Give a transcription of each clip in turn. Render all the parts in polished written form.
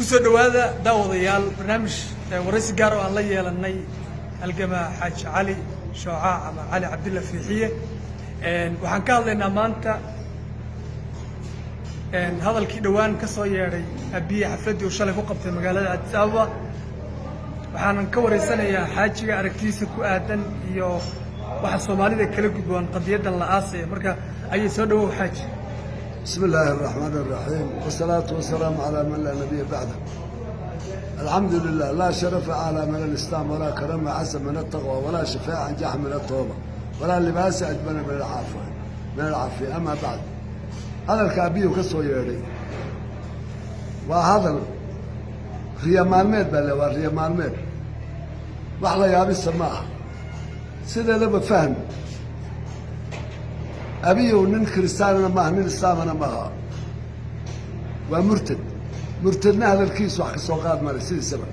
كسر هذا داوديال برنامج ورئيس جارو الله يلني الجماعة حاج علي شعاع مع علي عبد الله فيحية وحنقال لنا مانتا هذا الكيدوان كصيري أبي حفلتي وشلك وقبت المقالة التساوى وحنا نكور السنة يا حاج أركتيس كؤادن يو واحد صومالي ذا كله جوان قضية الآسيا مركا أي سودو حاج. بسم الله الرحمن الرحيم والصلاة والسلام على من لا نبي بعده. الحمد لله لا شرف أعلى من الإسلام ولا كرم أحسن من التقوى ولا شفاعة أنجح من التوبة ولا لباس أجمل من العافية أما بعد هذا الكعبي وكسو يري وهذا هي مالميت بل وهي مالميت وحلا يا أبي السماح سيدة لما فهم أبيه ونن كريستاننا ما نن إسلامنا ما ومرتد مرتدنا هذا الكيس وحق السوقات مال سيد السبب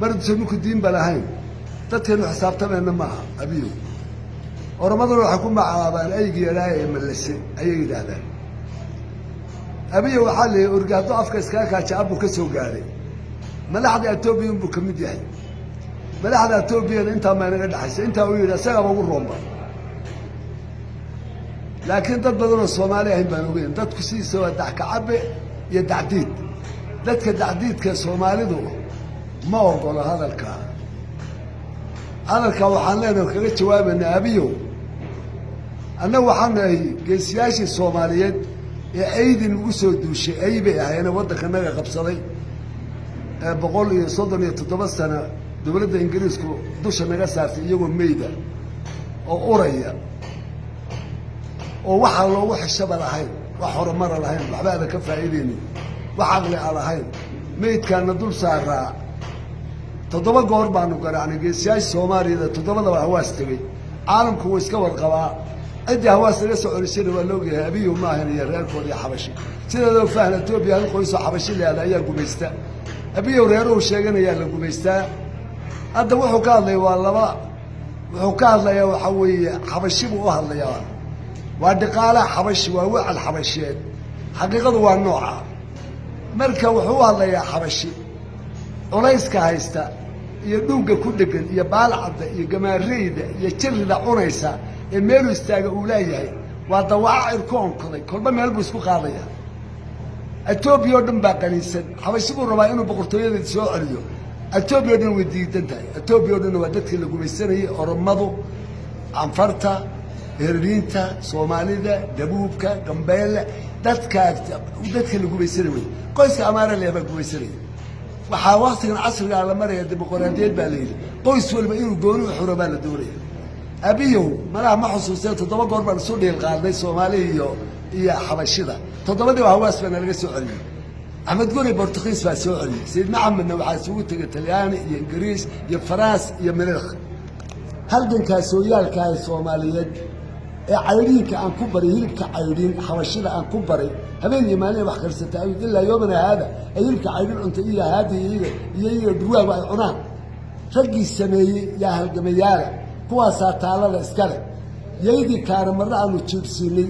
مرد سنوك الدين بلاهين تتهنوا حساب تماما ما أبيه ورمضان وحكم مع أبان أي جيراي من الشيء أي هذا أبيه وحالي أرجع ضعف كسكاكا شعبه كسو قاري ما لحد أتوبيهم بكمديحي ما لحد أتوبيهم أنت ما نقدر حس أنت ويا ساعة بقول روما لكن ضد بدون الصومالي هم بنوين ضد كسي سوى دحك عبء يدعديد ضد كدعديد كصومالي دو ما وقول هذا الكلام هذا الكلام وحنا كذا جواب من أبيه أنا وحنا جسياش الصوماليين أيد الأسود وشيء أي بيع أنا وضع كنا قبصلي بقول يصدني تتبص أنا دولة إنجليز كو دوش أنا قصار في يوم ميدا أو أوريا وواحد لو واحد شبه لهين وحور مرة لهين بعد كفى إيديني وعقلي على هين ميت كان دول سارة تضبط قربانو كراني جسياش سوماري إذا تضبط هواس تبي عالم كويس كور قواء أدي هواس ليس عرسين واللوجي أبيه ما هني الرجال يا حبشي سيدا لو فهنا توبي هالقويس حبشي اللي على أيام قبيستا أبيه وريرو شيئا يا قبيستا هذا وحكى الله والله ما وحكى الله يا وحوي حبشي وأهل يا وادقالة حبشي ووع الحبشيين حقيقة هو النوع مركا وحوه الله يا حبشي وليس كهيستا يدوق كودكن يبال عبد يجماريد يشرد عنيسا الميلو استاجا أولاي وضواعر كون كذي كل ما يلبس كقاضية التوب يودن باقنيسن حبشي بالربع إنه بقرطوية تسوق عليه التوب يودن ودي تنتهي التوب يودن ودتك اللي قبيسني أرمضو عنفرتا هربينتا سوماليدا دبوبكا قنبيلا ودتك اللي قبيسني قيس أمارة اللي يبقى قبيسني وحاوصي العصر على مرة الديمقراطية بالليل قيس والبقين يقولوا حربان الدورية أبيه ما حسوسية تضبط قرب السوري الغالي الصومالي يا حبشيدا تضبط وهواس بين السعودي أحمد قولي برتقيس في السعودي سيدنا عم إنه عسوت الإيطالياني يا إنجليز يا فرنسا يا مريخ هل دين كاسويال كاي صوماليين عيرين كأن كبري هيك عيرين حبشيدا أن كبري هبين يماني وحكر ستاوي إلا يومنا هذا أيلك عيرين أنت إياه هذه هي دروا وعنان رجي السماء يا هالجميارة kuwaasaa taalada iskale yaydii kaana marna aanu jiibsiinay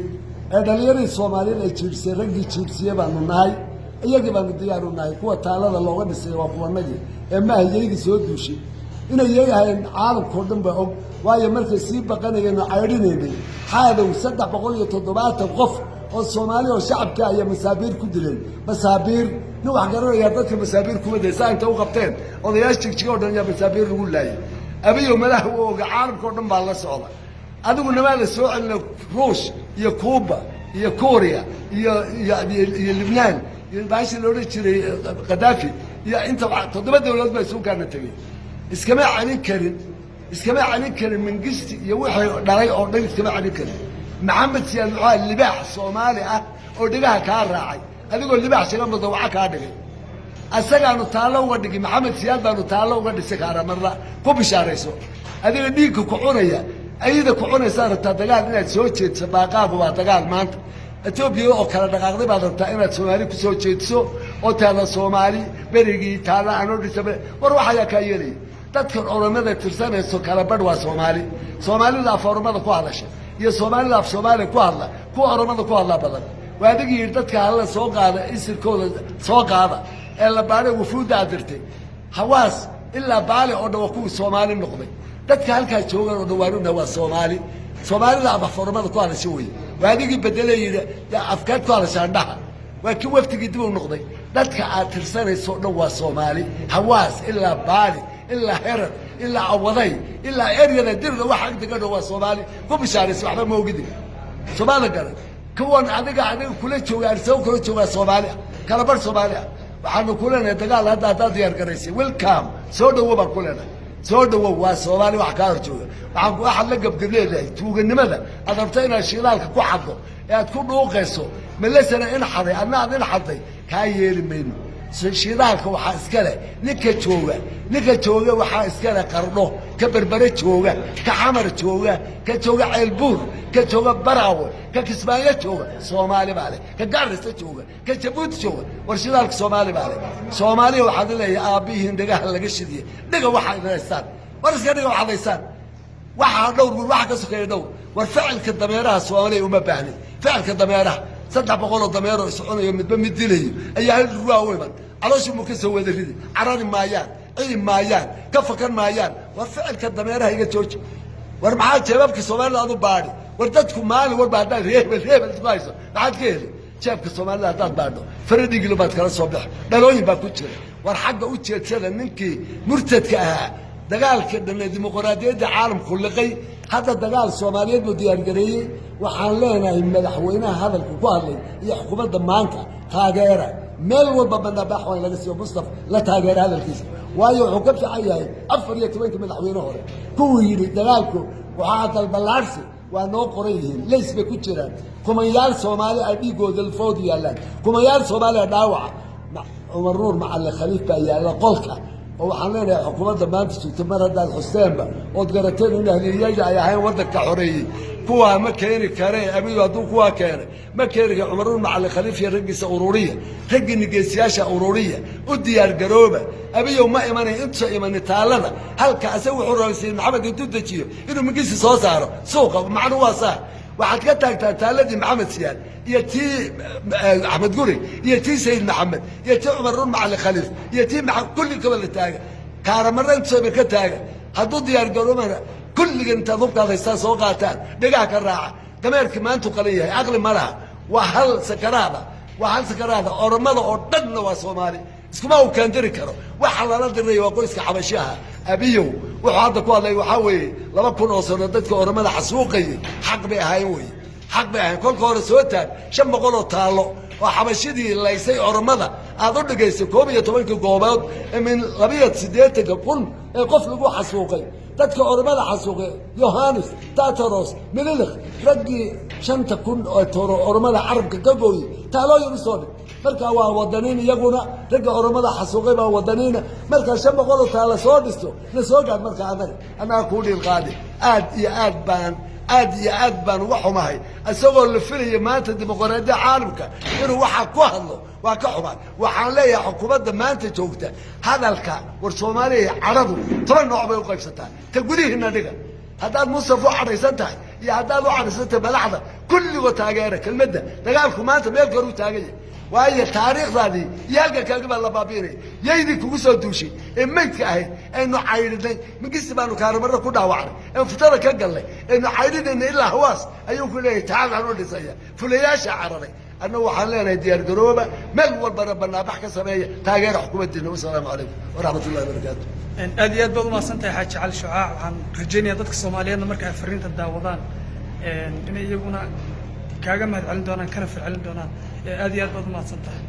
ee dhalinyarada Soomaaliyeed ay jiibsiyeen raggii jiibsiye baanu nahay iyagii baanu diyaar u nahay kuwa taalada looga dhisay waa kuwanagii ee ma yaydii soo duushay inay yahay caalamka oo dhan ba og waayo markay sii baqanayeen cayrinayeen xaadow 370 qof oo Soomaali oo shacabka ay masaabiir ku dileen masaabiir nin wax garanaya dadka masaabiir kuma deesaa inta u qabteen odayaasha jigjiga oo dhan ya masaabiir lagu laayay أبيه ملاح وعالم كردن بالله صعبة أدو نمال السؤال روس يا كوبا يا كوريا يا لبنان بعيش اللي تشري قذافي يا أنت تضرب الدولة بيسوق كانت تبي إسكماع عليك كريم إسكماع عليك كريم من قست يوحي دراي أو دراي إسكماع عليك كريم محمد سيادة اللي باع الصومالي أو دراها كار راعي أدو اللي باع سلام بضوعة كادري أسرع نطالع ودقي محمد سياد نطالع ودقي سكارة مرة كوبشار يسوع هذه ديك كعونية أيده كعونية صارت تدقال إنها سوتشيت سباقات وبعدقال مانت أتوبيو أو كلا دقاق دي بعد التائمة سومالي كسوتشيت سو أو تالا سومالي بريجي تالا عنو ديسبه وروح يا كايري تذكر أورمدا ترسانة سو كلا بدوا سومالي لا فورمدا كوالش يا سومالي لا سومالي كوالا كو أورمدا كوالا بدل وهذا يردك على سوق هذا يصير كول سوق هذا إلا بالي وفود عدرتي حواس إلا بالي أو كوي صومالي نقضي dadka halka jooga oo dhawaanuna waa Soomaalida ama formada ku hada shooy waadigi bedelayay afkaad ku hada shaandhaha waa ki waftigii dib u noqday dadka aad tirsanayso dhan waa Soomaali hawaas ilaa baali ilaa herar ilaa awaday ilaa area dirda waxa degan waa Soomaali ku bishaarayso waxba ma ogidin Soomaali garan kuwan adiga kula jooga arsoo kula jooga Soomaali kala bar Soomaali waxaanu kuleenahay dagaal hadda diyaar garaysay welcome soo dhawo baan kuleenahay soo dhawo waa Soomaali wax ka horjooga waxaan ku axad la gabgableedahay tuuganimada aad rabto inaad shilaalka ku xaddo ee aad ku dhuuqayso malasana in xaday adna aad in xaday ka yeeli mayno shilaalka waxa iska leh ninka jooga waxa iska leh Qardho ka berbere jooga ka xamar jooga ka jooga ceelbuur ka jooga baraawo ka Kismaayo jooga Soomaali baale ka Gaarisa jooga ka Jabuuti jooga war shilaalka Soomaali baale Soomaali waxa leeyahay aabihiin dhagaha laga shidiyay dhaga waxa inaystaan war iska dhigo waxaysan waxa dhowr waxa ka sokeeyo dhowr war ficilka dameeraha Soomaali uma baahni ficilka dameeraha 300 dameero iscunayo midba mid dilayo ayaa hal ruwa weeban علوش مكسر وذريدي عراني مايان عيد مايان كفكر مايان وفعل كدميرها يجي توج ورمعات شبابك الصومال هذا باري وردتكم مالي وبعدين ريبل تبايسو بعد كده شبابك الصومال هذا باري فردي قلوبات كلا صبح دلوني باكوتشر ورحق اوتشر كذا منكي مرتد كها دقال كده الديمقراطيه ده عالم كله قي هذا دقال الصوماليين وديار قريه وحالينا مدحوينها هذا الكوالي هي حكومه ضمانك تاجره مال والبا بنا بحوي لا سيو مصطفى لا تاجر هذا الكيس وايو حكمت عياي افر يا تبنك مدحوينه هore كوي دغالكو وحاط البلارسي وانو قريين ليس بكجيران كوميال سومالي اديغود الفود يالان كوميال سومالي داوع عمر نور مع الخليفه يالا قولكا waxaan leenahay xukuumadda maanta sugtamar hadda Xuseenba oo garateen in ahliyaga ay ahayn wadanka xoreeyay kuwa ma keeni kareen abiyo haduu kuwa keenay ma keeni Umar Macal Khalifa ragiisa ururiya ragi nigeesiyaasha ururiya u diyaar garooba abiyo ma imanay inta imanay taalada halka asagu wuxuu raasay Maxamed intuu dajiyo inuu magiisi soo saaro suuqa macnu waa sax waxaad ka taagtaa taaladii Maxamed Siyaad iyo tii Ahmed Guri iyo tii Sayyid Maxamed iyo tii Umar Macal Khalifa iyo tii kulli kala taaga kaaramareen soo ka taaga haduu diyaar garoomana kulliga inta dubka haysta soo qaataan dhigaa ka raaca dameerkii maanta qaliyahay aqli malaha waa hal sakaraada oromada oo dhanna waa Soomaali iskuma uu kaandiri karo waxa la diray waa qoyska xabashaha abiyo wuxuu hadda ku hadlay waxa weeye 2000 oo sano dadka oromada xasuuqay xaq bay ahayn weeye xaq bay ahayn kolka hore soo taag 500 oo taalo oo xabashidii laysay oromada aad u dhigaysay 12 goobood min 280 kun ee qof lagu xasuuqay dadka oromada xasuuqay Yohanes Tataros Mililikh ragii 5 kun oo toro oromada carabka ka gooyay taalooyin soo dhig marka waa wadaniin iyaguna ragga oromada xasuuqay baa wadaniina marka 500 taala soo dhisto la soo gaad marka anaga ku dhil qaadi aad iyo aad baan uga xumahay asagoo la filayo maanta dimuqraadiyadda caalamka inuu waxa ku hadlo waa ka xumaan waxaan leeyahay xukuumadda maanta joogta hadalka war Soomaaliya caradu 10 nooc bay u qaybsataa ta gudihiina dhiga haddaad Mustafa cadaysan tahay iyo haddaad u cadaysatay madaxda kulligood taageera kelmadda dagaalku maanta meel kale u taagay waayo taariikhdaadii yaalka kaaga la baabiinay yeedii kugu soo duushay ee meydka ahayd aynu cayridnay magisi baanu kaarmarro ku dhaawacnay ee futada ka galnay aynu cayridnay ilaa hawaas ayuu ku leeyahay tacaal u dhisaya fulayaasha cararay anna waxaan leenahay diyaar garooba meel walba banaabax ka sameeya taageera xukuumaddiina wassalaamu calaykum waraxmatullaahi wabarakaatuh aad iyo aad baad u mahadsantahay xaaji cali shucaac waxaan rajaynayaa dadka Soomaaliyeedna marka ay fariinta daawadaan inay iyaguna kaaga mahad celin doonaan kana ficilin doonaan aad iyo aad baad u mahadsantahay